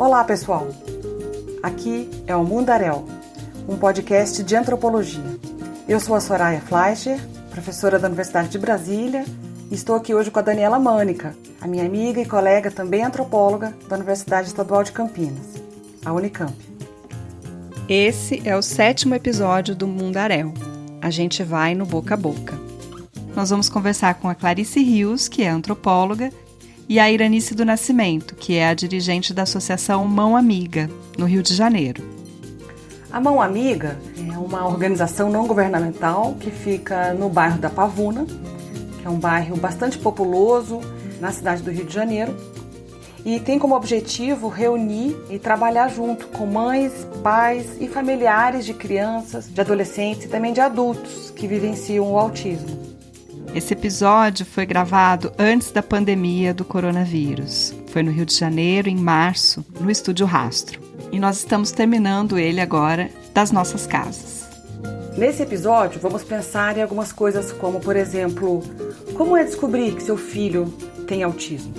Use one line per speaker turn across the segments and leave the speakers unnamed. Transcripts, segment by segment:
Olá, pessoal! Aqui é o Mundaréu, um podcast de antropologia. Eu sou a Soraya Fleischer, professora da Universidade de Brasília, e estou aqui hoje com a Daniela Mânica, a minha amiga e colega, também antropóloga, da Universidade Estadual de Campinas, a Unicamp.
Esse é o 7º episódio do Mundaréu. A gente vai no boca a boca. Nós vamos conversar com a Clarice Rios, que é antropóloga, e a Iranice do Nascimento, que é a dirigente da Associação Mão Amiga, no Rio de Janeiro.
A Mão Amiga é uma organização não governamental que fica no bairro da Pavuna, que é um bairro bastante populoso na cidade do Rio de Janeiro, e tem como objetivo reunir e trabalhar junto com mães, pais e familiares de crianças, de adolescentes e também de adultos que vivenciam o autismo.
Esse episódio foi gravado antes da pandemia do coronavírus. Foi no Rio de Janeiro, em março, no Estúdio Rastro. E nós estamos terminando ele agora das nossas casas.
Nesse episódio, vamos pensar em algumas coisas como, por exemplo, como é descobrir que seu filho tem autismo?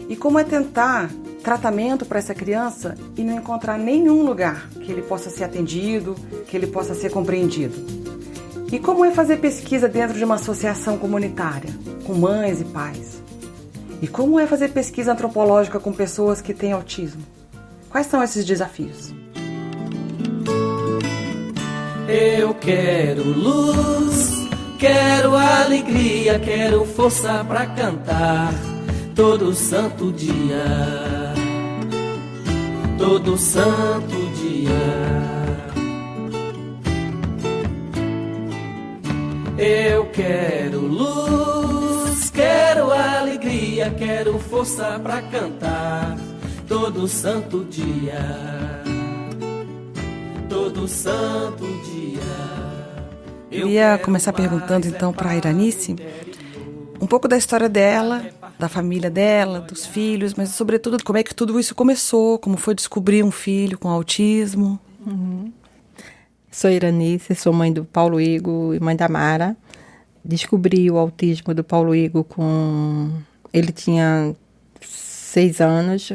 E como é tentar tratamento para essa criança e não encontrar nenhum lugar que ele possa ser atendido, que ele possa ser compreendido? E como é fazer pesquisa dentro de uma associação comunitária, com mães e pais? E como é fazer pesquisa antropológica com pessoas que têm autismo? Quais são esses desafios?
Eu quero luz, quero alegria, quero força pra cantar todo santo dia, todo santo dia. Eu quero luz, quero alegria, quero força pra cantar todo santo dia, todo santo dia.
Eu queria começar perguntando então para a Iranice um pouco da história dela, da família dela, dos filhos, mas sobretudo como é que tudo isso começou, como foi descobrir um filho com autismo.
Sou Iranice, sou mãe do Paulo Igor e mãe da Mara. Descobri o autismo do Paulo Igor ele tinha 6 anos,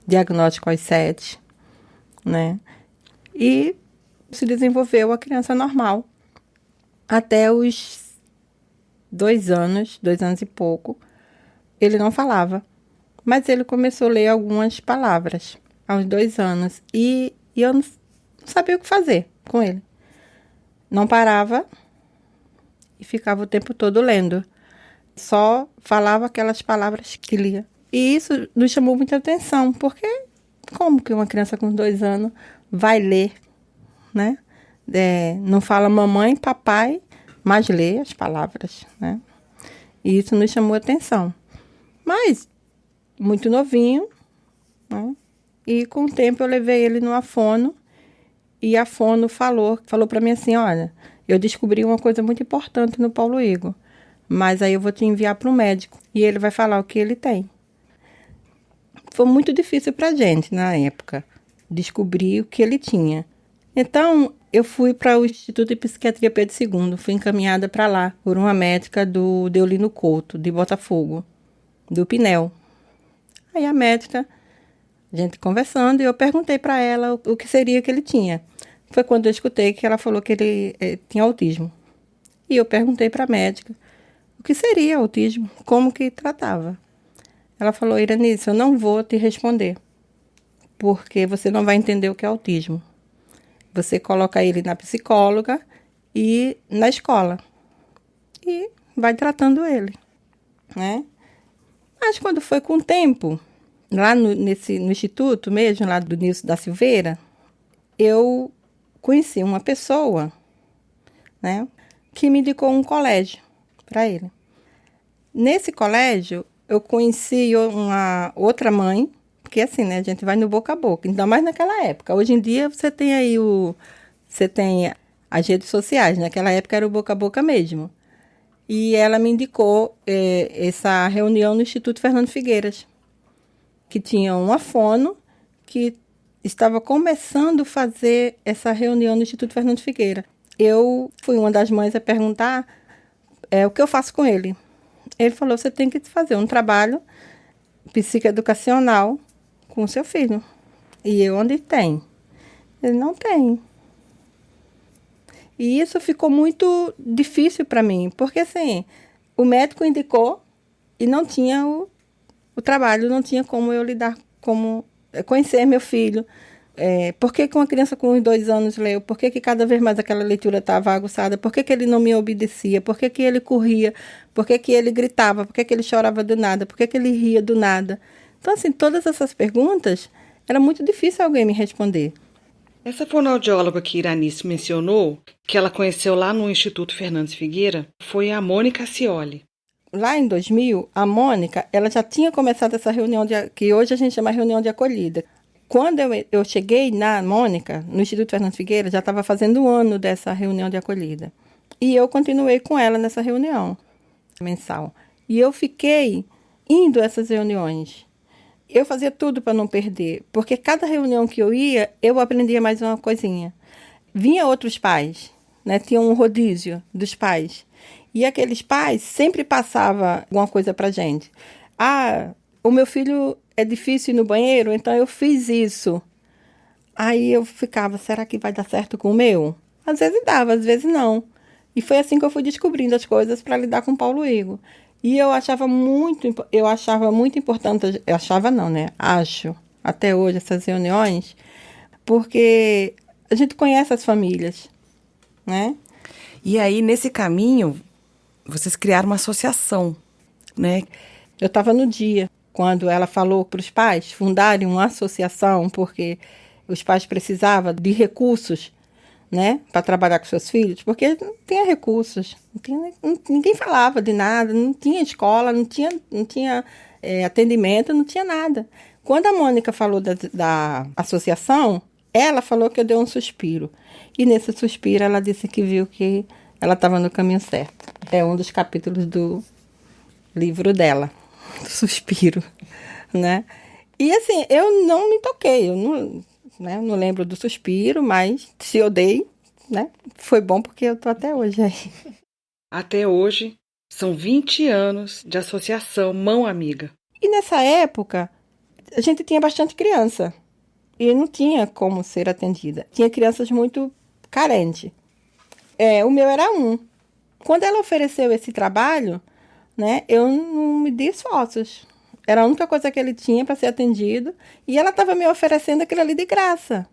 diagnóstico aos 7, né? E se desenvolveu a criança normal. Até os 2 anos e pouco, ele não falava. Mas ele começou a ler algumas palavras aos 2 anos. E eu não sabia o que fazer com ele. Não parava e ficava o tempo todo lendo. Só falava aquelas palavras que lia. E isso nos chamou muita atenção, porque como que uma criança com 2 anos vai ler, né? Não fala mamãe, papai, mas lê as palavras, né? E isso nos chamou atenção. Mas, muito novinho, né? E com o tempo eu levei ele numa fono, e a fono falou para mim assim, olha, eu descobri uma coisa muito importante no Paulo Igor, mas aí eu vou te enviar para o médico e ele vai falar o que ele tem. Foi muito difícil para a gente, na época, descobrir o que ele tinha. Então, eu fui para o Instituto de Psiquiatria Pedro II, fui encaminhada para lá por uma médica do Deolino Couto, de Botafogo, do Pinel. Aí a médica, a gente conversando, e eu perguntei para ela o que seria que ele tinha. Foi quando eu escutei que ela falou que ele tinha autismo. E eu perguntei para a médica o que seria autismo, como que tratava. Ela falou, Iranice, eu não vou te responder, porque você não vai entender o que é autismo. Você coloca ele na psicóloga e na escola. E vai tratando ele, né? Mas quando foi com o tempo, lá no instituto mesmo, lá do Nilson da Silveira, eu conheci uma pessoa, né, que me indicou um colégio para ele. Nesse colégio, eu conheci uma outra mãe, porque assim, né, a gente vai no boca a boca, ainda mais naquela época. Hoje em dia, você tem aí as redes sociais, naquela época era o boca a boca mesmo. E ela me indicou essa reunião no Instituto Fernando Figueiras, que tinha uma fono que estava começando a fazer essa reunião no Instituto Fernando Figueiras. Eu fui uma das mães a perguntar o que eu faço com ele. Ele falou, você tem que fazer um trabalho psicoeducacional com o seu filho. E eu, onde tem? Ele não tem. E isso ficou muito difícil para mim, porque assim, o médico indicou e não tinha o trabalho, não tinha como eu lidar, como conhecer meu filho. Por que uma criança com 2 anos leu? Por que cada vez mais aquela leitura estava aguçada? Por que ele não me obedecia? Por que ele corria? Por que ele gritava? Por que ele chorava do nada? Por que ele ria do nada? Então, assim, todas essas perguntas, era muito difícil alguém me responder.
Essa fonoaudióloga que Iranice mencionou, que ela conheceu lá no Instituto Fernandes Figueira, foi a Mônica Scioli.
Lá em 2000, a Mônica, ela já tinha começado essa reunião, que hoje a gente chama reunião de acolhida. Quando eu cheguei na Mônica, no Instituto Fernandes Figueira, já estava fazendo 1 ano dessa reunião de acolhida. E eu continuei com ela nessa reunião mensal. E eu fiquei indo a essas reuniões. Eu fazia tudo para não perder, porque cada reunião que eu ia, eu aprendia mais uma coisinha. Vinha outros pais, né? Tinha um rodízio dos pais. E aqueles pais sempre passavam alguma coisa para a gente. O meu filho é difícil ir no banheiro, então eu fiz isso. Aí eu ficava, será que vai dar certo com o meu? Às vezes dava, às vezes não. E foi assim que eu fui descobrindo as coisas para lidar com o Paulo Igor. E eu achava muito importante, eu achava não, né? Acho, até hoje, essas reuniões, porque a gente conhece as famílias, né?
E aí, nesse caminho, vocês criaram uma associação, né?
Eu estava no dia, quando ela falou para os pais fundarem uma associação, porque os pais precisavam de recursos, né, para trabalhar com seus filhos, porque não tinha recursos, ninguém falava de nada, não tinha escola, não tinha atendimento, não tinha nada. Quando a Mônica falou da associação, ela falou que eu dei um suspiro. E nesse suspiro ela disse que viu que ela estava no caminho certo. É um dos capítulos do livro dela, do Suspiro, né? E assim, eu não me toquei, eu não lembro do suspiro, mas se eu dei, né, foi bom porque eu tô até hoje aí.
Até hoje, são 20 anos de associação Mão Amiga.
E nessa época, a gente tinha bastante criança e não tinha como ser atendida. Tinha crianças muito carentes. O meu era um. Quando ela ofereceu esse trabalho, né, eu não me dei esforços. Era a única coisa que ele tinha para ser atendido. E ela estava me oferecendo aquilo ali de graça.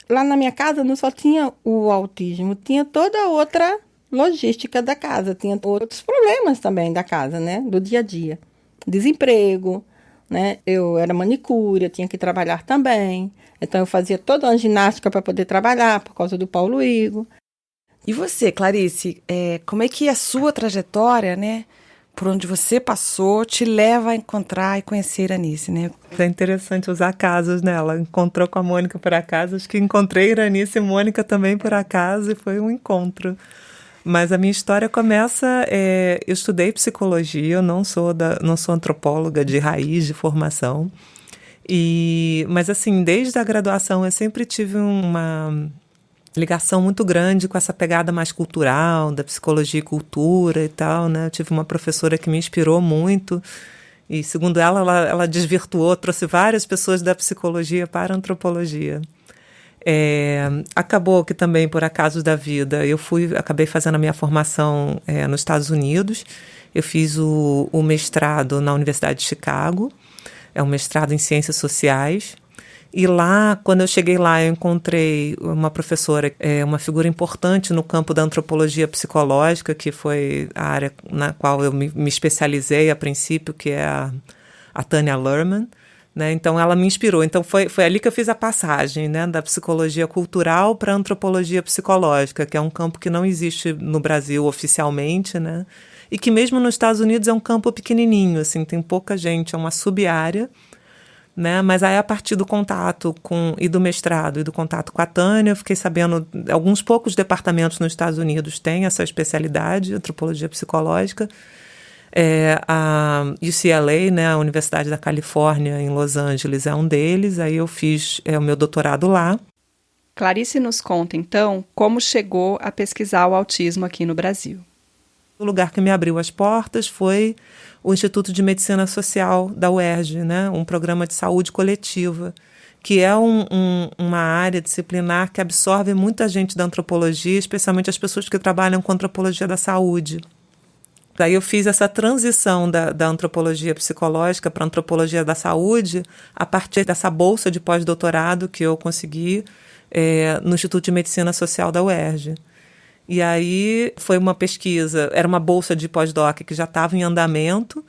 Lá na minha casa não só tinha o autismo, tinha toda a outra logística da casa. Tinha outros problemas também da casa, né? Do dia a dia. Desemprego, né? Eu era manicure, eu tinha que trabalhar também. Então eu fazia toda uma ginástica para poder trabalhar por causa do Paulo Igor.
E você, Clarice, como é que a sua trajetória, né? Por onde você passou, te leva a encontrar e conhecer Iranice, né?
É interessante usar casos, né? Ela encontrou com a Mônica por acaso, acho que encontrei Iranice e Mônica também por acaso, e foi um encontro. Mas a minha história começa, eu estudei psicologia, eu não sou antropóloga de raiz, de formação, mas assim, desde a graduação eu sempre tive uma ligação muito grande com essa pegada mais cultural, da psicologia e cultura e tal, né? Eu tive uma professora que me inspirou muito e, segundo ela desvirtuou, trouxe várias pessoas da psicologia para a antropologia. Acabou que também, por acaso da vida, acabei fazendo a minha formação nos Estados Unidos. Eu fiz o mestrado na Universidade de Chicago, é um mestrado em Ciências Sociais. E lá, quando eu cheguei lá, eu encontrei uma professora, uma figura importante no campo da antropologia psicológica, que foi a área na qual eu me especializei a princípio, que é a Tanya Luhrmann, né? Então, ela me inspirou. Então, foi ali que eu fiz a passagem, né, da psicologia cultural para a antropologia psicológica, que é um campo que não existe no Brasil oficialmente, né? E que mesmo nos Estados Unidos é um campo pequenininho, assim, tem pouca gente, é uma sub-área, né? Mas aí, a partir do contato e do mestrado e do contato com a Tânia, eu fiquei sabendo, alguns poucos departamentos nos Estados Unidos têm essa especialidade, antropologia psicológica. A UCLA, né, a Universidade da Califórnia, em Los Angeles, é um deles. Aí eu fiz o meu doutorado lá.
Clarice nos conta, então, como chegou a pesquisar o autismo aqui no Brasil.
O lugar que me abriu as portas foi o Instituto de Medicina Social da UERJ, né? Um programa de saúde coletiva, que é uma área disciplinar que absorve muita gente da antropologia, especialmente as pessoas que trabalham com antropologia da saúde. Daí eu fiz essa transição da antropologia psicológica para a antropologia da saúde a partir dessa bolsa de pós-doutorado que eu consegui no Instituto de Medicina Social da UERJ. E aí foi uma pesquisa, era uma bolsa de pós-doc que já estava em andamento.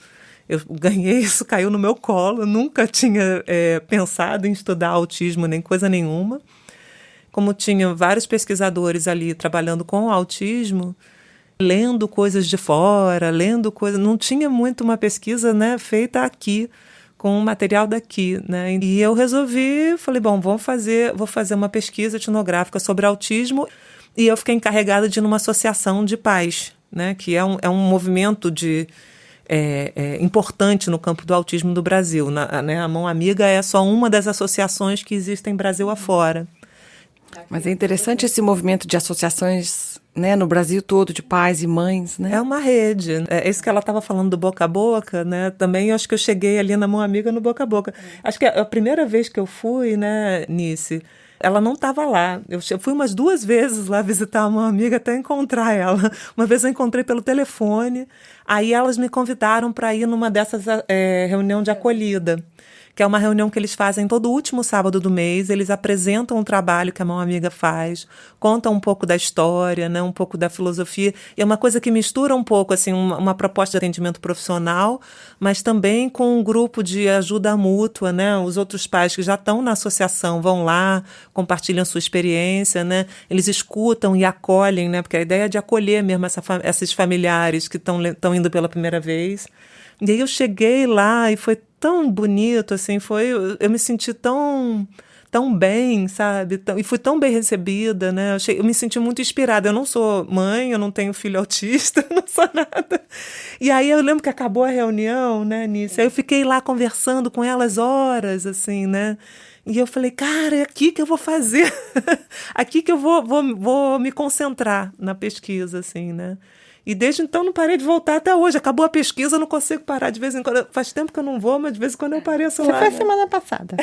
Eu ganhei isso, caiu no meu colo, eu nunca tinha pensado em estudar autismo nem coisa nenhuma. Como tinha vários pesquisadores ali trabalhando com autismo, lendo coisas de fora, não tinha muito uma pesquisa, né, feita aqui, com o material daqui, né? E eu falei, bom, vou fazer uma pesquisa etnográfica sobre autismo, e eu fiquei encarregada de ir numa associação de pais, né, que é um movimento importante no campo do autismo do Brasil. Né? A Mão Amiga é só uma das associações que existem Brasil afora.
Mas é interessante esse movimento de associações, né, no Brasil todo, de pais e mães, né?
É uma rede. É isso que ela estava falando do boca a boca, né? Também eu acho que eu cheguei ali na Mão Amiga no boca a boca. Acho que a primeira vez que eu fui, né, Nice, ela não estava lá. Eu fui umas 2 vezes lá visitar uma amiga até encontrar ela. Uma vez eu encontrei pelo telefone, aí elas me convidaram para ir numa dessas reunião de acolhida, que é uma reunião que eles fazem todo último sábado do mês. Eles apresentam o trabalho que a Mão Amiga faz, contam um pouco da história, né, um pouco da filosofia. E é uma coisa que mistura um pouco assim, uma proposta de atendimento profissional, mas também com um grupo de ajuda mútua, né? Os outros pais que já estão na associação vão lá, compartilham sua experiência, né? Eles escutam e acolhem, né? Porque a ideia é de acolher mesmo esses familiares que estão indo pela primeira vez. E aí eu cheguei lá e foi tão bonito, assim, eu me senti tão bem, sabe? E fui tão bem recebida, né? Eu me senti muito inspirada. Eu não sou mãe, eu não tenho filho autista, não sou nada. E aí eu lembro que acabou a reunião, né, Nice? Aí eu fiquei lá conversando com elas horas, assim, né? E eu falei, cara, é aqui que eu vou fazer. Aqui que eu vou me concentrar na pesquisa, assim, né? E desde então não parei de voltar até hoje. Acabou a pesquisa, eu não consigo parar de vez em quando. Faz tempo que eu não vou, mas de vez em quando eu apareço lá.
Você foi semana passada.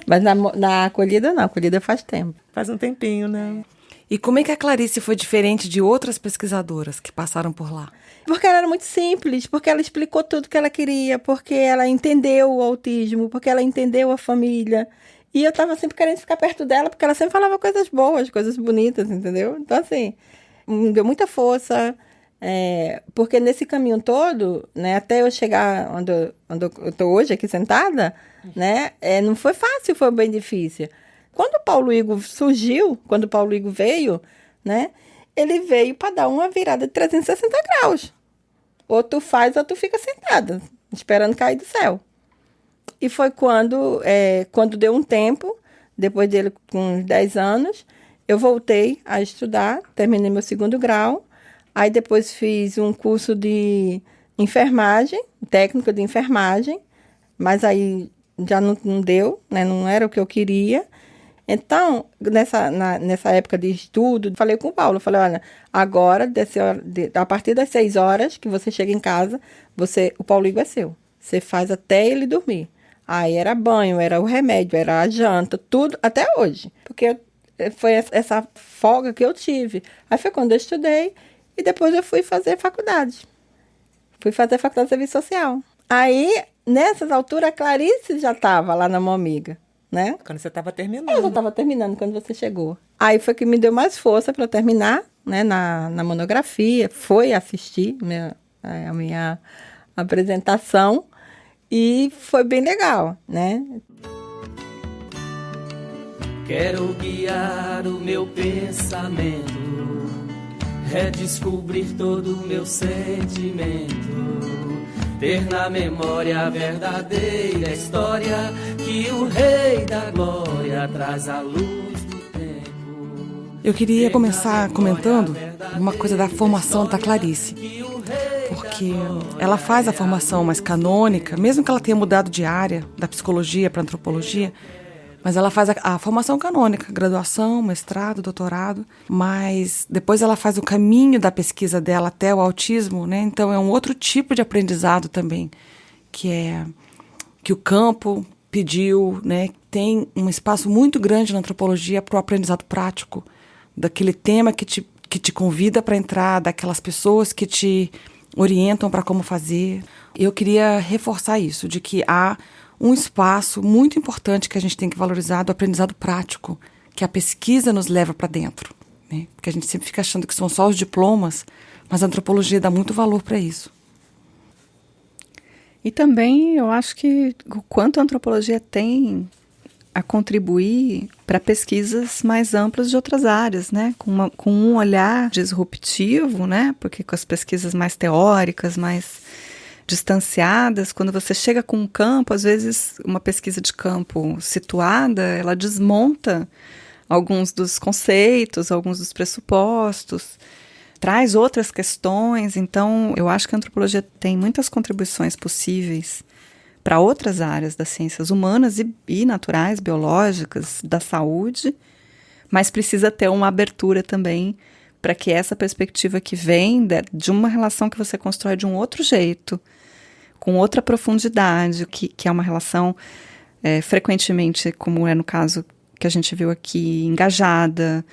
Mas na acolhida não, acolhida faz tempo.
Faz um tempinho, né?
E como é que a Clarice foi diferente de outras pesquisadoras que passaram por lá?
Porque ela era muito simples, porque ela explicou tudo que ela queria, porque ela entendeu o autismo, porque ela entendeu a família. E eu estava sempre querendo ficar perto dela, porque ela sempre falava coisas boas, coisas bonitas, entendeu? Então, assim, me deu muita força, porque nesse caminho todo, né, até eu chegar onde eu estou hoje aqui sentada, né, não foi fácil, foi bem difícil. Quando o Paulo Igor surgiu, quando o Paulo Igor veio, né, ele veio para dar uma virada de 360 graus. Ou tu faz ou tu fica sentada, esperando cair do céu. E foi quando deu um tempo, depois dele com uns 10 anos, eu voltei a estudar, terminei meu 2º grau, aí depois fiz um curso de enfermagem, técnica de enfermagem, mas aí já não deu, né, não era o que eu queria. Então, nessa época de estudo, falei com o Paulo, falei, olha, agora, a partir das 6 horas que você chega em casa, o Paulo Igor é seu. Você faz até ele dormir. Aí era banho, era o remédio, era a janta, tudo, até hoje. Porque foi essa folga que eu tive. Aí foi quando eu estudei e depois eu fui fazer faculdade. Fui fazer faculdade de serviço social. Aí, nessas alturas, a Clarice já estava lá na Mão Amiga. Né?
Quando você estava terminando.
Eu já estava terminando quando você chegou. Aí foi que me deu mais força para terminar, né, na monografia. Foi assistir a minha apresentação e foi bem legal, né?
Quero guiar o meu pensamento, redescobrir todo o meu sentimento, ter na memória a verdadeira história que o Rei da Glória traz à luz do tempo.
Eu queria começar comentando uma coisa da formação da Clarice, porque ela faz a formação mais canônica, mesmo que ela tenha mudado de área, da psicologia para antropologia, mas ela faz a formação canônica, graduação, mestrado, doutorado, mas depois ela faz o caminho da pesquisa dela até o autismo, né? Então é um outro tipo de aprendizado também, que o campo pediu, né, tem um espaço muito grande na antropologia para o aprendizado prático, daquele tema que te convida para entrar, daquelas pessoas que te orientam para como fazer. Eu queria reforçar isso, de que há um espaço muito importante que a gente tem que valorizar do aprendizado prático, que a pesquisa nos leva para dentro, né? Porque a gente sempre fica achando que são só os diplomas, mas a antropologia dá muito valor para isso.
E também eu acho que o quanto a antropologia tem a contribuir para pesquisas mais amplas de outras áreas, né? Com um olhar disruptivo, né? Porque com as pesquisas mais teóricas, mais distanciadas, quando você chega com um campo, às vezes uma pesquisa de campo situada, ela desmonta alguns dos conceitos, alguns dos pressupostos, traz outras questões. Então, eu acho que a antropologia tem muitas contribuições possíveis para outras áreas das ciências humanas e naturais, biológicas, da saúde, mas precisa ter uma abertura também para que essa perspectiva que vem de uma relação que você constrói de um outro jeito, com outra profundidade, que é uma relação frequentemente, como é no caso que a gente viu aqui, engajada,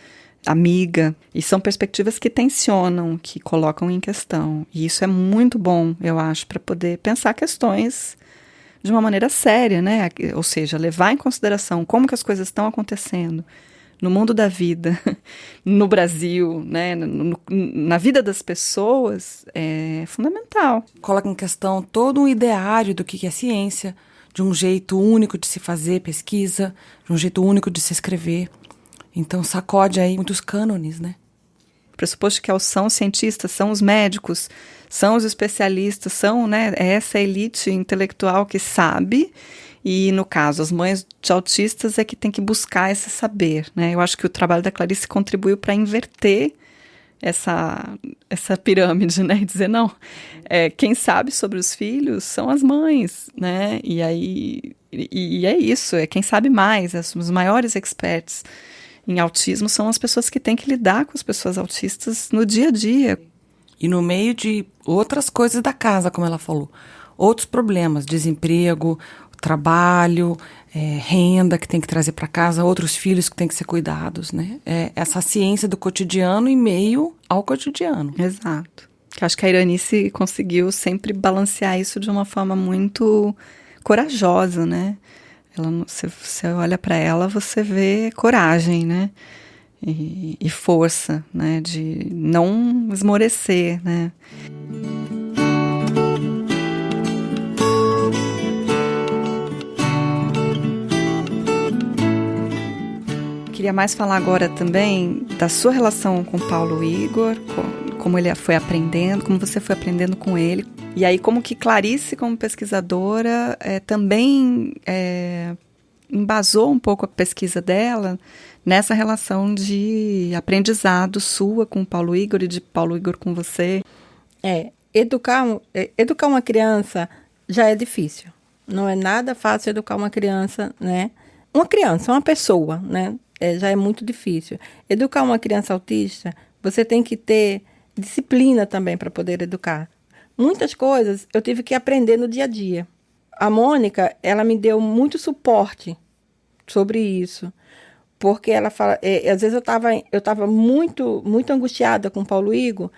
amiga, e são perspectivas que tensionam, que colocam em questão. E isso é muito bom, eu acho, para poder pensar questões de uma maneira séria, né? Ou seja, levar em consideração como que as coisas estão acontecendo no mundo da vida, no Brasil, né? Na vida das pessoas, é fundamental.
Coloca em questão todo um ideário do que é ciência, de um jeito único de se fazer pesquisa, de um jeito único de se escrever. Então sacode aí muitos cânones, né?
O pressuposto que são os cientistas, são os médicos, são os especialistas, são, né, essa elite intelectual que sabe, e no caso, as mães de autistas é que tem que buscar esse saber, né? Eu acho que o trabalho da Clarice contribuiu para inverter essa pirâmide, né? E dizer, não, quem sabe sobre os filhos são as mães, né? E aí, e é isso, quem sabe mais, os maiores experts em autismo são as pessoas que têm que lidar com as pessoas autistas no dia a dia.
E no meio de outras coisas da casa, como ela falou. Outros problemas, desemprego, trabalho, renda que tem que trazer para casa, outros filhos que têm que ser cuidados, né? Essa ciência do cotidiano em meio ao cotidiano.
Exato. Que acho que a Iranice conseguiu sempre balancear isso de uma forma muito corajosa, né? Você olha para ela, você vê coragem, né? E força, né? De não esmorecer, né? Queria mais falar agora também da sua relação com Paulo Igor, como ele foi aprendendo, como você foi aprendendo com ele. E aí como que Clarice, como pesquisadora, também embasou um pouco a pesquisa dela nessa relação de aprendizado sua com o Paulo Igor e de Paulo Igor com você.
Educar uma criança já é difícil. Não é nada fácil educar uma criança, né? Uma criança, uma pessoa, né? Já é muito difícil. Educar uma criança autista, você tem que ter disciplina também para poder educar. Muitas coisas eu tive que aprender no dia a dia. A Mônica, ela me deu muito suporte sobre isso, porque ela fala, às vezes eu estava muito, muito angustiada com o Paulo Igor,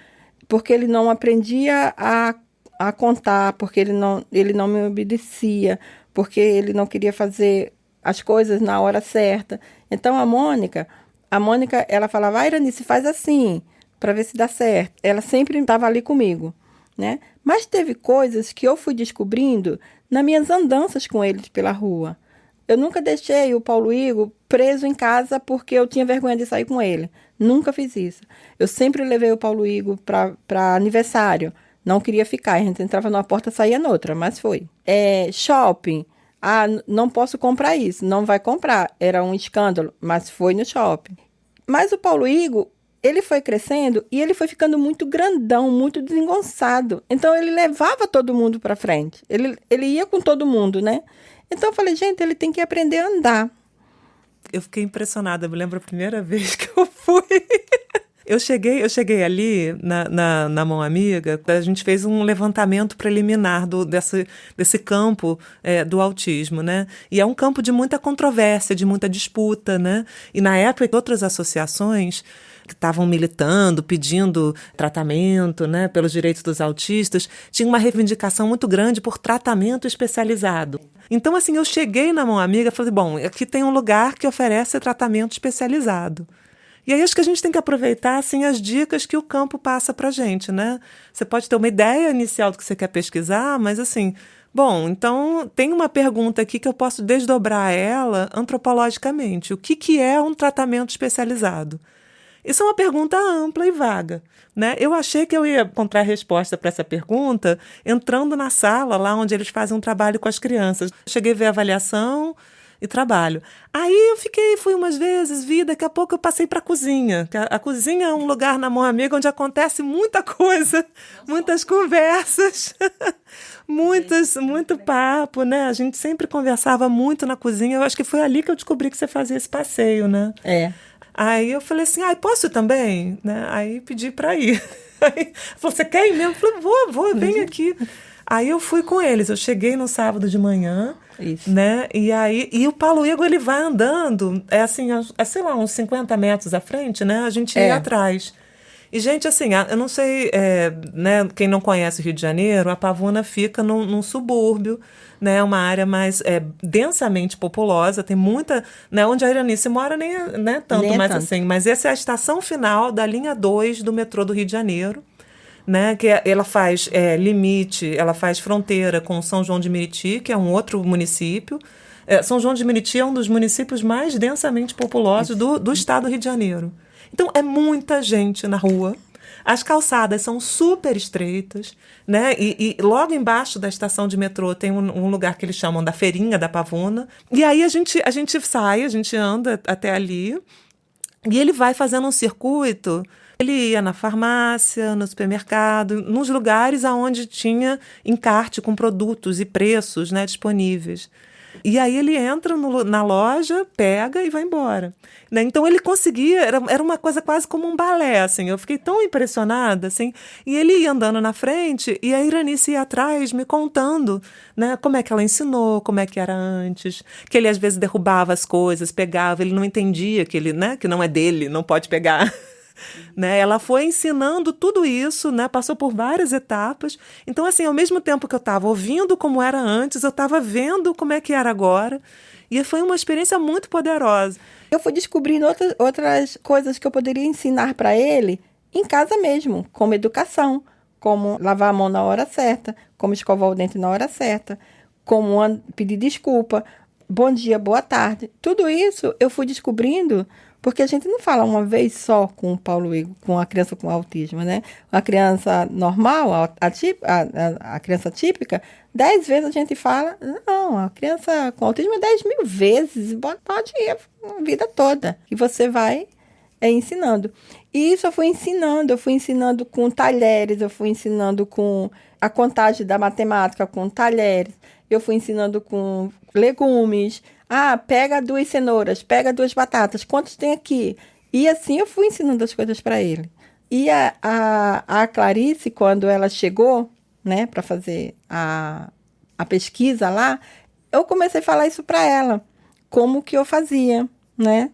porque ele não aprendia a contar, porque ele não me obedecia, porque ele não queria fazer as coisas na hora certa. Então a Mônica, ela falava, Iranice, faz assim, para ver se dá certo. Ela sempre estava ali comigo, né? Mas teve coisas que eu fui descobrindo nas minhas andanças com ele pela rua. Eu nunca deixei o Paulo Igor preso em casa porque eu tinha vergonha de sair com ele. Nunca fiz isso. Eu sempre levei o Paulo Igor para aniversário. Não queria ficar. A gente entrava numa porta e saía noutra, mas foi. Shopping. Não posso comprar isso. Não vai comprar. Era um escândalo, mas foi no shopping. Mas o Paulo Igor, ele foi crescendo e ele foi ficando muito grandão, muito desengonçado. Então, ele levava todo mundo para frente. Ele ia com todo mundo, né? Então, eu falei, gente, ele tem que aprender a andar.
Eu fiquei impressionada. Eu me lembro a primeira vez que eu fui. Eu cheguei ali na Mão Amiga, a gente fez um levantamento preliminar desse campo do autismo, né? E é um campo de muita controvérsia, de muita disputa, né? E na época, outras associações que estavam militando, pedindo tratamento, né, pelos direitos dos autistas, tinha uma reivindicação muito grande por tratamento especializado. Então, assim, eu cheguei na Mão Amiga e falei, bom, aqui tem um lugar que oferece tratamento especializado. E aí acho que a gente tem que aproveitar, assim, as dicas que o campo passa pra gente, né? Você pode ter uma ideia inicial do que você quer pesquisar, mas, assim, bom, então tem uma pergunta aqui que eu posso desdobrar ela antropologicamente. O que é um tratamento especializado? Isso é uma pergunta ampla e vaga, né? Eu achei que eu ia encontrar a resposta para essa pergunta entrando na sala lá onde eles fazem um trabalho com as crianças. Cheguei a ver avaliação e trabalho. Aí eu fui umas vezes, daqui a pouco eu passei para a cozinha. A cozinha é um lugar na Mão Amiga onde acontece muita coisa, muitas conversas, muito papo, né? A gente sempre conversava muito na cozinha. Eu acho que foi ali que eu descobri que você fazia esse passeio, né?
É.
Aí eu falei assim, posso ir também? Né? Aí pedi para ir. Aí falou, você quer ir mesmo? Eu falei, vou, vem aqui. Aí eu fui com eles, eu cheguei no sábado de manhã,
Isso.
né? E o Paulo Igor, ele vai andando, sei lá, uns 50 metros à frente, né? A gente ia atrás. E, gente, assim, eu não sei, né, quem não conhece o Rio de Janeiro, a Pavuna fica num subúrbio, né, uma área mais densamente populosa, tem muita, né, onde a Iranice mora nem tanto,
nem
mas
tanto.
assim, mas essa é a estação final da linha 2 do metrô do Rio de Janeiro, né, que ela faz limite, ela faz fronteira com São João de Meriti, que é um outro município. São João de Meriti é um dos municípios mais densamente populosos do estado do Rio de Janeiro. Então, é muita gente na rua. As calçadas são super estreitas, né? E logo embaixo da estação de metrô tem um lugar que eles chamam da Feirinha da Pavuna. E aí a gente sai, a gente anda até ali e ele vai fazendo um circuito. Ele ia na farmácia, no supermercado, nos lugares onde tinha encarte com produtos e preços, né, disponíveis. E aí ele entra na loja, pega e vai embora. Né? Então ele conseguia, era uma coisa quase como um balé, assim. Eu fiquei tão impressionada, assim. E ele ia andando na frente e a Iranice ia atrás me contando, né, como é que ela ensinou, como é que era antes, que ele às vezes derrubava as coisas, pegava, ele não entendia que ele, né, que não é dele, não pode pegar. Né? Ela foi ensinando tudo isso, né? Passou por várias etapas. Então, assim, ao mesmo tempo que eu estava ouvindo como era antes, eu estava vendo como é que era agora. E foi uma experiência muito poderosa.
Eu fui descobrindo outras coisas que eu poderia ensinar para ele em casa mesmo, como educação, como lavar a mão na hora certa, como escovar o dente na hora certa, como pedir desculpa, bom dia, boa tarde. Tudo isso eu fui descobrindo porque a gente não fala uma vez só com o Paulo Igor, com a criança com autismo, né? A criança normal, a criança típica, 10 vezes a gente fala, não, a criança com autismo é 10.000 vezes, pode ir a vida toda. E você vai ensinando. E isso eu fui ensinando com talheres, eu fui ensinando com a contagem da matemática com talheres, eu fui ensinando com legumes. Pega 2 cenouras, pega 2 batatas, quantos tem aqui? E assim eu fui ensinando as coisas para ele. E a Clarice, quando ela chegou, né, para fazer a pesquisa lá, eu comecei a falar isso para ela, como que eu fazia, né?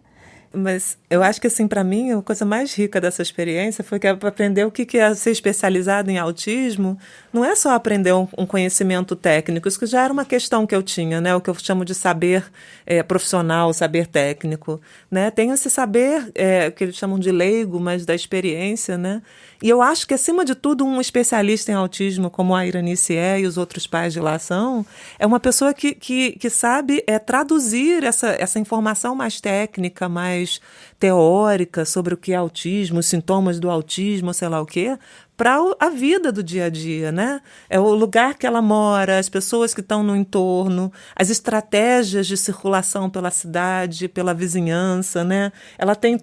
Mas eu acho que, assim, para mim, a coisa mais rica dessa experiência foi que aprender o que é ser especializado em autismo. Não é só aprender um conhecimento técnico, isso que já era uma questão que eu tinha, né? O que eu chamo de saber profissional, saber técnico, né? Tem esse saber que eles chamam de leigo, mas da experiência, né? E eu acho que, acima de tudo, um especialista em autismo, como a Iranice e os outros pais de lá são, é uma pessoa que sabe traduzir essa informação mais técnica, mais teórica sobre o que é autismo, os sintomas do autismo, sei lá o quê, para a vida do dia a dia, né? É o lugar que ela mora, as pessoas que estão no entorno, as estratégias de circulação pela cidade, pela vizinhança, né? Ela tem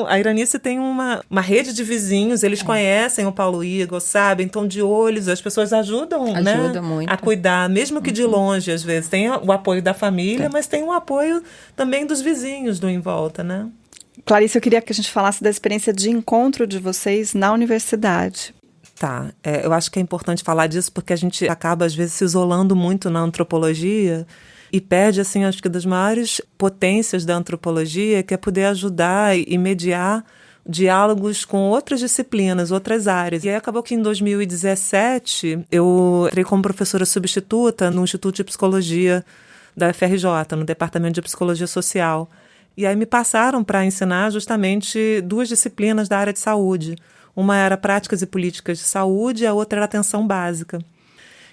a Iranice tem uma rede de vizinhos, eles conhecem o Paulo Igor, sabem, estão de olhos, as pessoas ajudam, né?
Muito.
A cuidar, mesmo que de longe, às vezes. Tem o apoio da família, mas tem o apoio também dos vizinhos do em volta, né?
Clarice, eu queria que a gente falasse da experiência de encontro de vocês na universidade.
Tá, eu acho que é importante falar disso porque a gente acaba, às vezes, se isolando muito na antropologia e perde, assim, acho que das maiores potências da antropologia, que é poder ajudar e mediar diálogos com outras disciplinas, outras áreas. E aí acabou que em 2017 eu entrei como professora substituta no Instituto de Psicologia da UFRJ, no Departamento de Psicologia Social. E aí me passaram para ensinar justamente 2 disciplinas da área de saúde. Uma era práticas e políticas de saúde e a outra era atenção básica.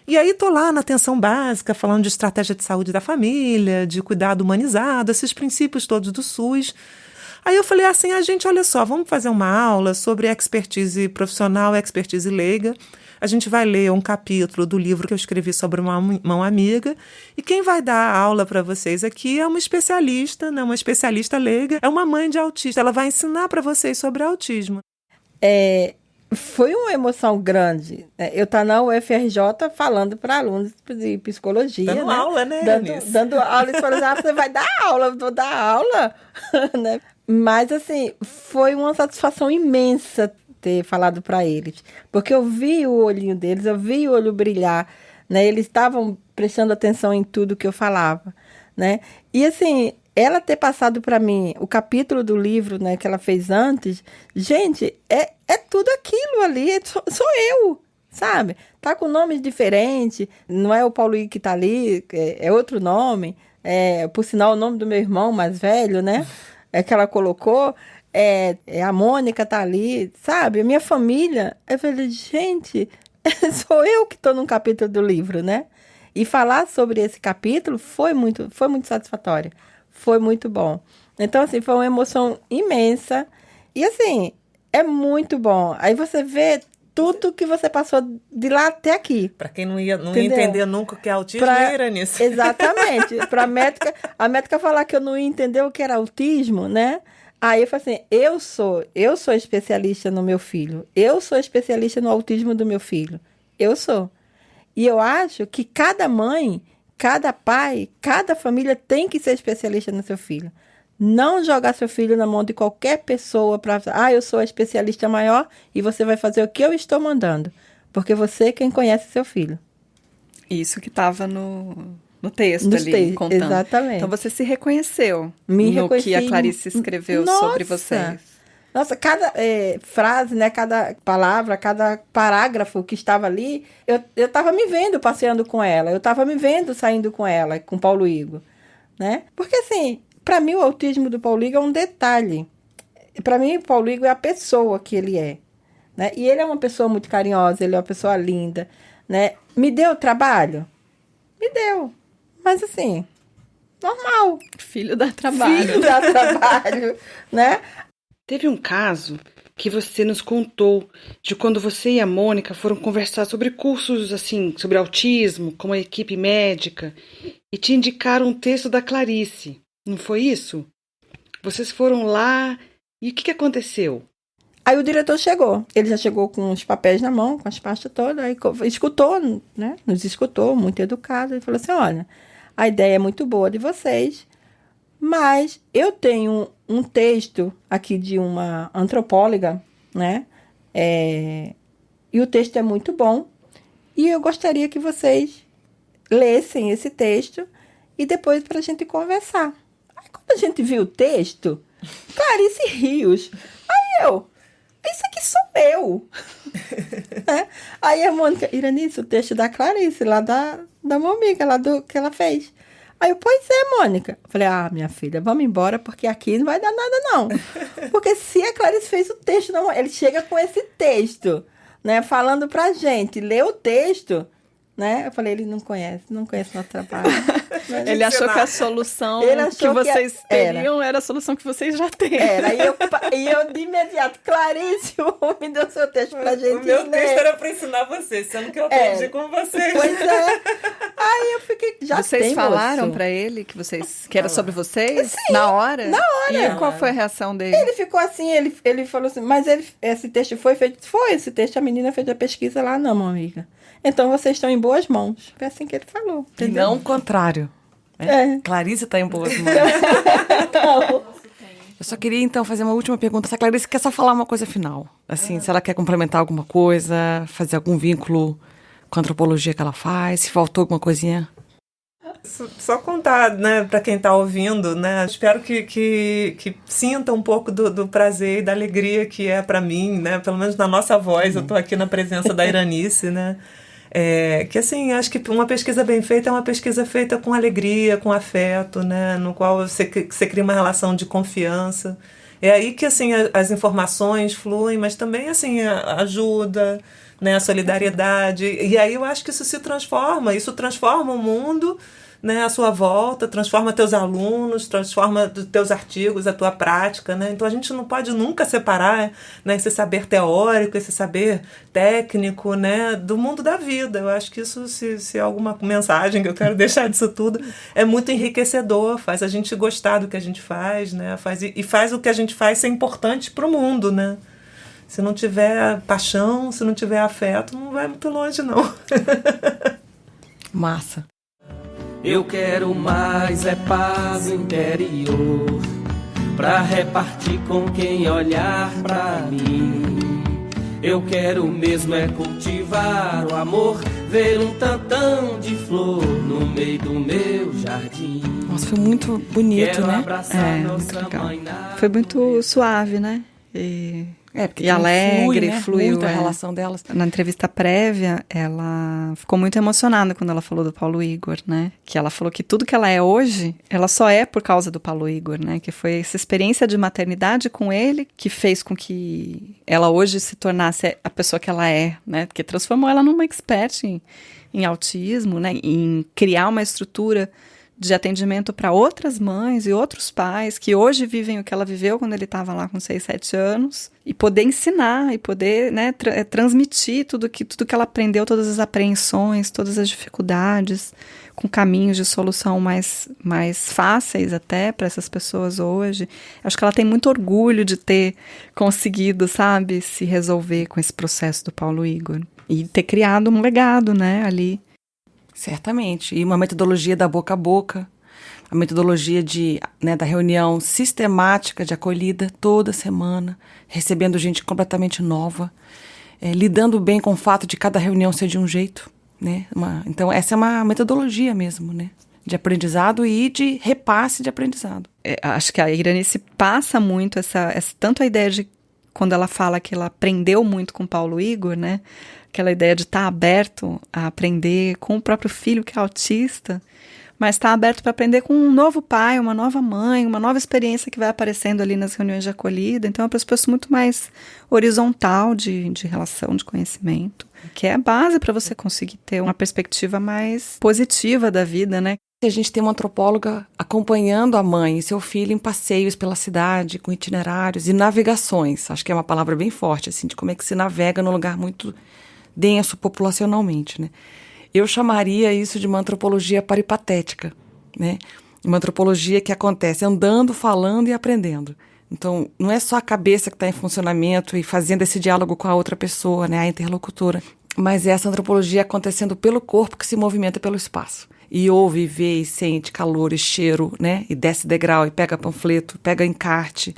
E aí estou lá na atenção básica, falando de estratégia de saúde da família, de cuidado humanizado, esses princípios todos do SUS. Aí eu falei assim, gente, olha só, vamos fazer uma aula sobre expertise profissional, expertise leiga. A gente vai ler um capítulo do livro que eu escrevi sobre uma mão amiga, e quem vai dar a aula para vocês aqui é uma especialista, né, uma especialista leiga, é uma mãe de autista. Ela vai ensinar para vocês sobre autismo.
Foi uma emoção grande, né? Eu estar na UFRJ falando para alunos de psicologia.
Dando
né?
aula, né?
Dando aula. Eles falaram, você vai dar aula, eu vou dar aula. né? Mas, assim, foi uma satisfação imensa ter falado para eles. Porque eu vi o olhinho deles, eu vi o olho brilhar, né? Eles estavam prestando atenção em tudo que eu falava, né? E, assim, ela ter passado para mim o capítulo do livro, né, que ela fez antes, gente, é tudo aquilo ali, sou eu, sabe? Tá com nomes diferentes, não é o Paulo I que tá ali, é outro nome, por sinal o nome do meu irmão mais velho, né, que ela colocou, a Mônica tá ali, sabe? A minha família, eu falei, gente, sou eu que tô num capítulo do livro, né? E falar sobre esse capítulo foi muito satisfatório. Foi muito bom. Então, assim, foi uma emoção imensa. E, assim, é muito bom. Aí você vê tudo que você passou de lá até aqui.
Para quem não ia entender nunca o que é autismo, era nisso.
Exatamente. Para a médica falar que eu não ia entender o que era autismo, né? Aí eu falei assim, eu sou especialista no meu filho. Eu sou especialista no autismo do meu filho. Eu sou. E eu acho que cada mãe, cada pai, cada família tem que ser especialista no seu filho. Não jogar seu filho na mão de qualquer pessoa para... eu sou a especialista maior e você vai fazer o que eu estou mandando. Porque você é quem conhece seu filho.
Isso que estava no texto ali, contando.
Exatamente.
Então você se reconheceu
reconheci.
Que a Clarice escreveu sobre vocês.
Nossa, cada frase, né, cada palavra, cada parágrafo que estava ali, eu estava me vendo passeando com ela, eu estava me vendo saindo com ela, com Paulo Igor, né? Porque, assim, para mim o autismo do Paulo Igor é um detalhe. Para mim o Paulo Igor é a pessoa que ele é, né? E ele é uma pessoa muito carinhosa, ele é uma pessoa linda, né? Me deu trabalho? Me deu. Mas, assim, normal.
Filho dá trabalho.
Filho dá trabalho, né?
Teve um caso que você nos contou de quando você e a Mônica foram conversar sobre cursos, assim, sobre autismo, com a equipe médica, e te indicaram um texto da Clarice. Não foi isso? Vocês foram lá e o que aconteceu?
Aí o diretor chegou. Ele já chegou com os papéis na mão, com as pastas todas, aí escutou, né? Nos escutou, muito educado, e falou assim, olha, a ideia é muito boa de vocês, mas eu tenho um texto aqui de uma antropóloga, né? E o texto é muito bom. E eu gostaria que vocês lessem esse texto e depois para a gente conversar. Aí quando a gente viu o texto, Clarice Rios, isso aqui sou eu. Aí a Mônica, Iranice, o texto da Clarice, lá da Momiga, lá do que ela fez. Aí eu, pois é, Mônica. Eu falei, minha filha, vamos embora, porque aqui não vai dar nada, não. Porque se a Clarice fez o texto, não, ele chega com esse texto, né, falando pra gente, lê o texto, né? Eu falei, ele não conhece nosso trabalho.
Ele achou que a solução que vocês teriam era a solução que vocês já têm.
E eu de imediato, Clarice, me deu seu texto pra gente ler.
O meu texto era pra ensinar vocês, sendo que eu aprendi com vocês.
Pois é. Aí eu fiquei,
vocês falaram pra ele que era sobre vocês? Sim, na hora?
Na hora.
E qual foi a reação dele?
Ele ficou assim, ele falou assim, mas esse texto foi feito? Foi, esse texto a menina fez a pesquisa lá, não, minha amiga. Então vocês estão em boas mãos. Foi assim que ele falou.
E não o contrário. Clarice está em boas mãos. Eu só queria, então, fazer uma última pergunta. Se a Clarice quer só falar uma coisa final. Assim, se ela quer complementar alguma coisa, fazer algum vínculo com a antropologia que ela faz, se faltou alguma coisinha.
Só contar, né, para quem está ouvindo, né, espero que sinta um pouco do prazer e da alegria que é para mim, né, pelo menos na nossa voz. Eu estou aqui na presença da Iranice, né, que assim, acho que uma pesquisa bem feita é uma pesquisa feita com alegria, com afeto, né, no qual você cria uma relação de confiança. É aí que assim as informações fluem, mas também assim a ajuda, né, a solidariedade. E aí eu acho que isso transforma o mundo, né, à sua volta, transforma teus alunos, transforma teus artigos, a tua prática, né? Então a gente não pode nunca separar, né, esse saber teórico, esse saber técnico, né, do mundo da vida. Eu acho que isso, se é alguma mensagem que eu quero deixar disso tudo, é muito enriquecedor, faz a gente gostar do que a gente faz, né? Faz o que a gente faz ser importante para o mundo, né? Se não tiver paixão, se não tiver afeto, não vai muito longe, não.
Massa.
Eu quero mais paz interior, pra repartir com quem olhar pra mim. Eu quero mesmo cultivar o amor, ver um tantão de flor no meio do meu jardim.
Nossa, foi muito bonito,
Quero
né?
Muito
legal. Foi muito suave, né?
Porque
e alegre, fluiu.
Muito a relação delas.
Na entrevista prévia, ela ficou muito emocionada quando ela falou do Paulo Igor, né? Que ela falou que tudo que ela é hoje, ela só é por causa do Paulo Igor, né? Que foi essa experiência de maternidade com ele que fez com que ela hoje se tornasse a pessoa que ela é, né? Porque transformou ela numa expert em autismo, né? Em criar uma estrutura de atendimento para outras mães e outros pais que hoje vivem o que ela viveu quando ele estava lá com 6, 7 anos e poder ensinar e poder, né, transmitir tudo que ela aprendeu, todas as apreensões, todas as dificuldades, com caminhos de solução mais fáceis até para essas pessoas hoje. Acho que ela tem muito orgulho de ter conseguido, sabe, se resolver com esse processo do Paulo Igor e ter criado um legado, né, ali.
Certamente. E uma metodologia da boca a boca, a metodologia da reunião sistemática de acolhida toda semana, recebendo gente completamente nova, lidando bem com o fato de cada reunião ser de um jeito, né? Então, essa é uma metodologia mesmo, né? De aprendizado e de repasse de aprendizado.
Acho que a Iranice passa muito tanto a ideia de quando ela fala que ela aprendeu muito com Paulo Igor, né? Aquela ideia de estar aberto a aprender com o próprio filho que é autista, mas estar aberto para aprender com um novo pai, uma nova mãe, uma nova experiência que vai aparecendo ali nas reuniões de acolhida. Então é uma pessoa muito mais horizontal de relação, de conhecimento, que é a base para você conseguir ter uma perspectiva mais positiva da vida, né?
A gente tem uma antropóloga acompanhando a mãe e seu filho em passeios pela cidade, com itinerários e navegações. Acho que é uma palavra bem forte, assim, de como é que se navega num lugar muito denso populacionalmente, né? Eu chamaria isso de uma antropologia peripatética, né? Uma antropologia que acontece andando, falando e aprendendo. Então, não é só a cabeça que está em funcionamento e fazendo esse diálogo com a outra pessoa, né? A interlocutora. Mas é essa antropologia acontecendo pelo corpo que se movimenta pelo espaço. E ouve, vê e sente calor e cheiro, né? E desce degrau, e pega panfleto, pega encarte.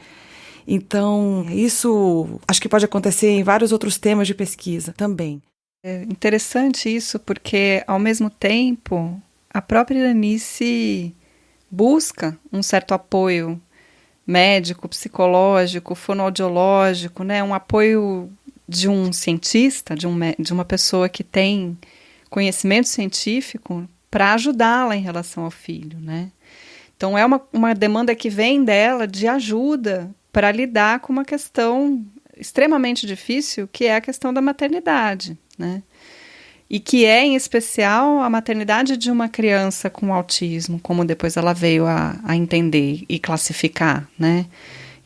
Então, isso acho que pode acontecer em vários outros temas de pesquisa também.
É interessante isso, porque, ao mesmo tempo, a própria Iranice busca um certo apoio médico, psicológico, fonoaudiológico, né? Um apoio de um cientista, de uma pessoa que tem conhecimento científico para ajudá-la em relação ao filho, né? Então, é uma demanda que vem dela de ajuda para lidar com uma questão extremamente difícil, que é a questão da maternidade, né? E que é, em especial, a maternidade de uma criança com autismo, como depois ela veio a entender e classificar, né?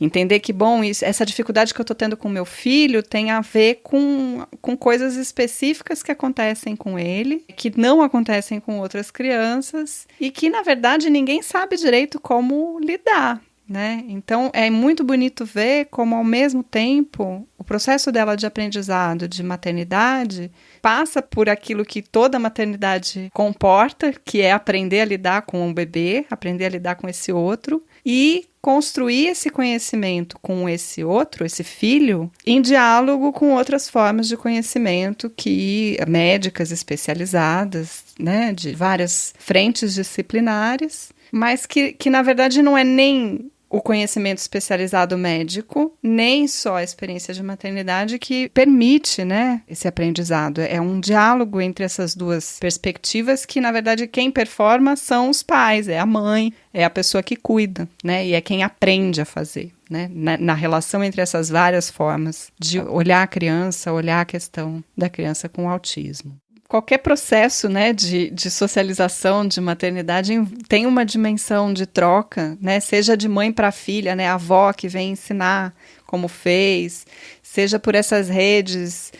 Entender que, bom, essa dificuldade que eu estou tendo com meu filho tem a ver com coisas específicas que acontecem com ele, que não acontecem com outras crianças, e que, na verdade, ninguém sabe direito como lidar, né? Então, é muito bonito ver como, ao mesmo tempo, o processo dela de aprendizado de maternidade passa por aquilo que toda maternidade comporta, que é aprender a lidar com um bebê, aprender a lidar com esse outro e construir esse conhecimento com esse outro, esse filho, em diálogo com outras formas de conhecimento que médicas especializadas, né, de várias frentes disciplinares, mas que na verdade não é nem o conhecimento especializado médico, nem só a experiência de maternidade que permite, né, esse aprendizado. É um diálogo entre essas duas perspectivas que, na verdade, quem performa são os pais, é a mãe, é a pessoa que cuida, né, e é quem aprende a fazer, né, na relação entre essas várias formas de olhar a criança, olhar a questão da criança com autismo. Qualquer processo, né, de socialização, de maternidade, tem uma dimensão de troca, né, seja de mãe para filha, né, a avó que vem ensinar como fez, seja por essas redes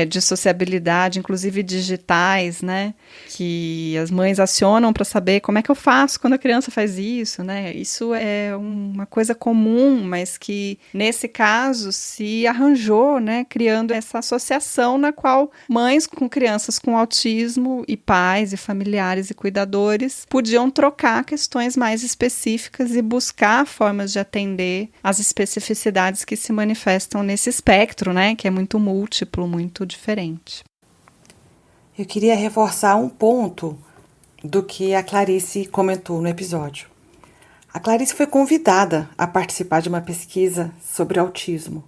de sociabilidade, inclusive digitais, né, que as mães acionam para saber como é que eu faço quando a criança faz isso, né, isso é uma coisa comum, mas que nesse caso se arranjou, né, criando essa associação na qual mães com crianças com autismo e pais e familiares e cuidadores podiam trocar questões mais específicas e buscar formas de atender às especificidades que se manifestam nesse espectro, né, que é muito múltiplo, muito diferente.
Eu queria reforçar um ponto do que a Clarice comentou no episódio. A Clarice foi convidada a participar de uma pesquisa sobre autismo.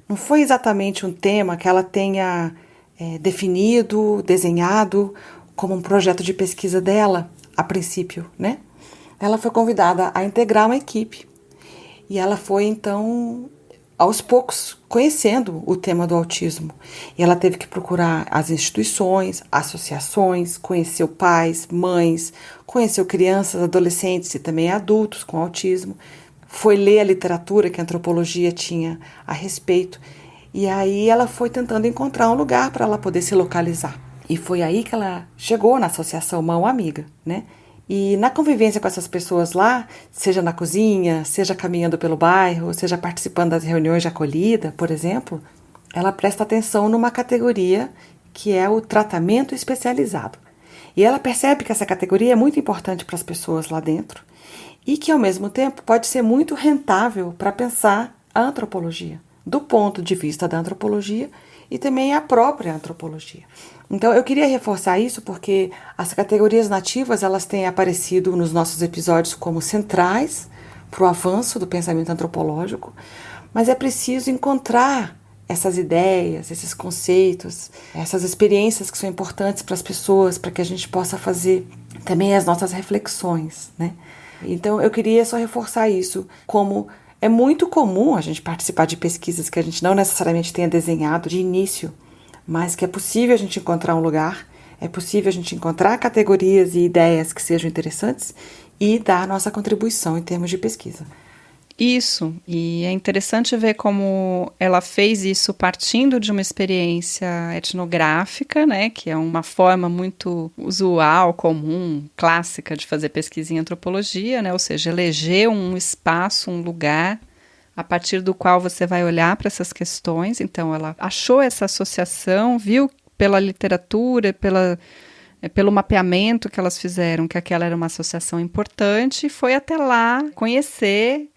Não foi exatamente um tema que ela tenha definido, desenhado como um projeto de pesquisa dela, a princípio, né? Ela foi convidada a integrar uma equipe e ela foi, então, aos poucos, conhecendo o tema do autismo. E ela teve que procurar as instituições, associações, conheceu pais, mães, conheceu crianças, adolescentes e também adultos com autismo. Foi ler a literatura que a antropologia tinha a respeito. E aí ela foi tentando encontrar um lugar para ela poder se localizar. E foi aí que ela chegou na Associação Mão Amiga, né? E na convivência com essas pessoas lá, seja na cozinha, seja caminhando pelo bairro, seja participando das reuniões de acolhida, por exemplo, ela presta atenção numa categoria que é o tratamento especializado. E ela percebe que essa categoria é muito importante para as pessoas lá dentro e que, ao mesmo tempo, pode ser muito rentável para pensar a antropologia, do ponto de vista da antropologia e também a própria antropologia. Então, eu queria reforçar isso porque as categorias nativas elas têm aparecido nos nossos episódios como centrais para o avanço do pensamento antropológico, mas é preciso encontrar essas ideias, esses conceitos, essas experiências que são importantes para as pessoas, para que a gente possa fazer também as nossas reflexões, né? Então, eu queria só reforçar isso, como é muito comum a gente participar de pesquisas que a gente não necessariamente tenha desenhado de início, mas que é possível a gente encontrar um lugar, é possível a gente encontrar categorias e ideias que sejam interessantes e dar a nossa contribuição em termos de pesquisa.
Isso, e é interessante ver como ela fez isso partindo de uma experiência etnográfica, né, que é uma forma muito usual, comum, clássica de fazer pesquisa em antropologia, né, ou seja, eleger um espaço, um lugar a partir do qual você vai olhar para essas questões. Então, ela achou essa associação, viu pela literatura, pelo mapeamento que elas fizeram, que aquela era uma associação importante, e foi até lá conhecer,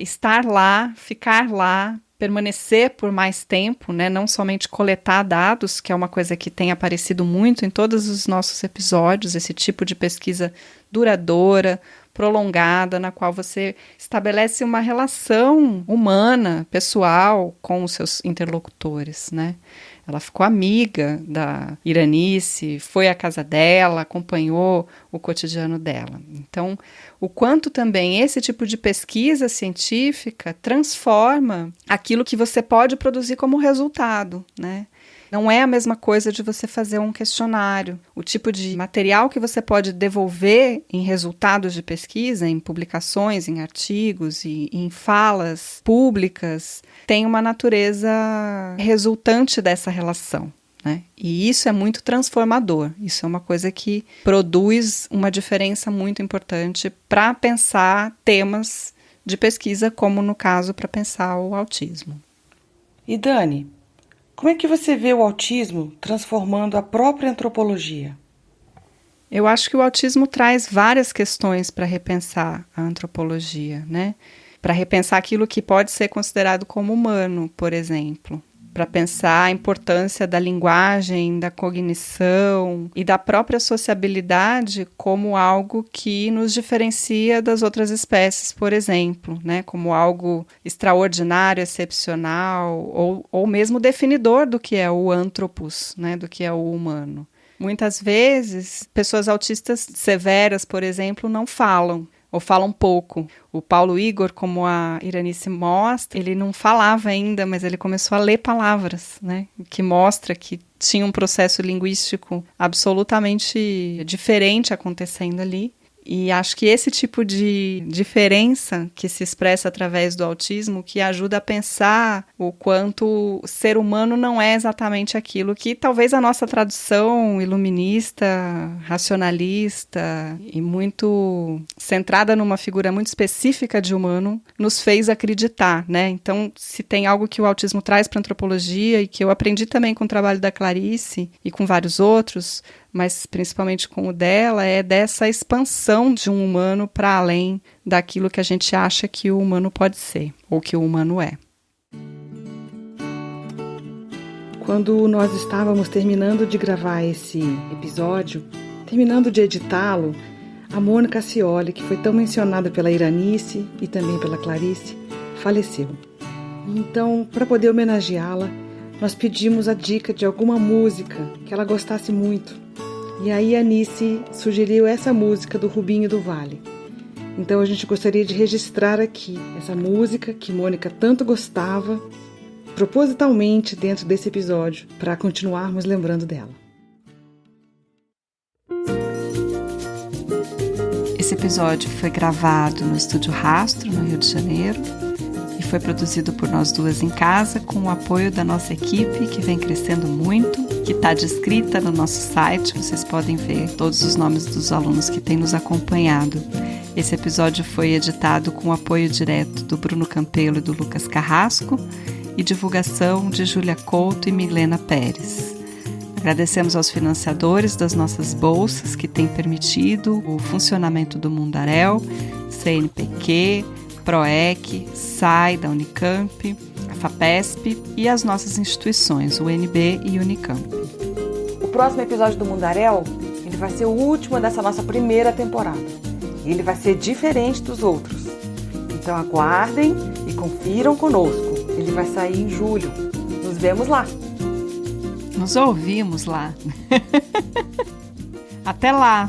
estar lá, ficar lá, permanecer por mais tempo, né? Não somente coletar dados, que é uma coisa que tem aparecido muito em todos os nossos episódios, esse tipo de pesquisa duradoura, prolongada, na qual você estabelece uma relação humana, pessoal, com os seus interlocutores, né? Ela ficou amiga da Iranice, foi à casa dela, acompanhou o cotidiano dela. Então, o quanto também esse tipo de pesquisa científica transforma aquilo que você pode produzir como resultado, né? Não é a mesma coisa de você fazer um questionário. O tipo de material que você pode devolver em resultados de pesquisa, em publicações, em artigos e em falas públicas, tem uma natureza resultante dessa relação, né? E isso é muito transformador. Isso é uma coisa que produz uma diferença muito importante para pensar temas de pesquisa, como no caso para pensar o autismo.
E Dani, como é que você vê o autismo transformando a própria antropologia?
Eu acho que o autismo traz várias questões para repensar a antropologia, né? Para repensar aquilo que pode ser considerado como humano, por exemplo. Para pensar a importância da linguagem, da cognição e da própria sociabilidade como algo que nos diferencia das outras espécies, por exemplo, né? Como algo extraordinário, excepcional, ou mesmo definidor do que é o anthropos, né? Do que é o humano. Muitas vezes, pessoas autistas severas, por exemplo, não falam, ou falam pouco. O Paulo Igor, como a Iranice mostra, ele não falava ainda, mas ele começou a ler palavras, né? O que mostra que tinha um processo linguístico absolutamente diferente acontecendo ali. E acho que esse tipo de diferença que se expressa através do autismo que ajuda a pensar o quanto o ser humano não é exatamente aquilo que talvez a nossa tradução iluminista, racionalista e muito centrada numa figura muito específica de humano nos fez acreditar, né? Então, se tem algo que o autismo traz para a antropologia e que eu aprendi também com o trabalho da Clarice e com vários outros, mas principalmente com o dela, é dessa expansão de um humano para além daquilo que a gente acha que o humano pode ser, ou que o humano é.
Quando nós estávamos terminando de gravar esse episódio, terminando de editá-lo, a Mônica Scioli, que foi tão mencionada pela Iranice e também pela Clarice, faleceu. Então, para poder homenageá-la, nós pedimos a dica de alguma música que ela gostasse muito. E aí a Anice sugeriu essa música do Rubinho do Vale. Então a gente gostaria de registrar aqui essa música que Mônica tanto gostava, propositalmente dentro desse episódio, para continuarmos lembrando dela.
Esse episódio foi gravado no Estúdio Rastro, no Rio de Janeiro, e foi produzido por nós duas em casa, com o apoio da nossa equipe, que vem crescendo muito, que está descrita no nosso site. Vocês podem ver todos os nomes dos alunos que têm nos acompanhado. Esse episódio foi editado com o apoio direto do Bruno Campelo e do Lucas Carrasco e divulgação de Júlia Couto e Milena Pérez. Agradecemos aos financiadores das nossas bolsas que têm permitido o funcionamento do Mundaréu, CNPq, PROEC, SAI da Unicamp, a FAPESP e as nossas instituições, UNB e Unicamp.
O próximo episódio do Mundaréu, ele vai ser o último dessa nossa primeira temporada. E ele vai ser diferente dos outros. Então aguardem e confiram conosco. Ele vai sair em julho. Nos vemos lá.
Nos ouvimos lá. Até lá!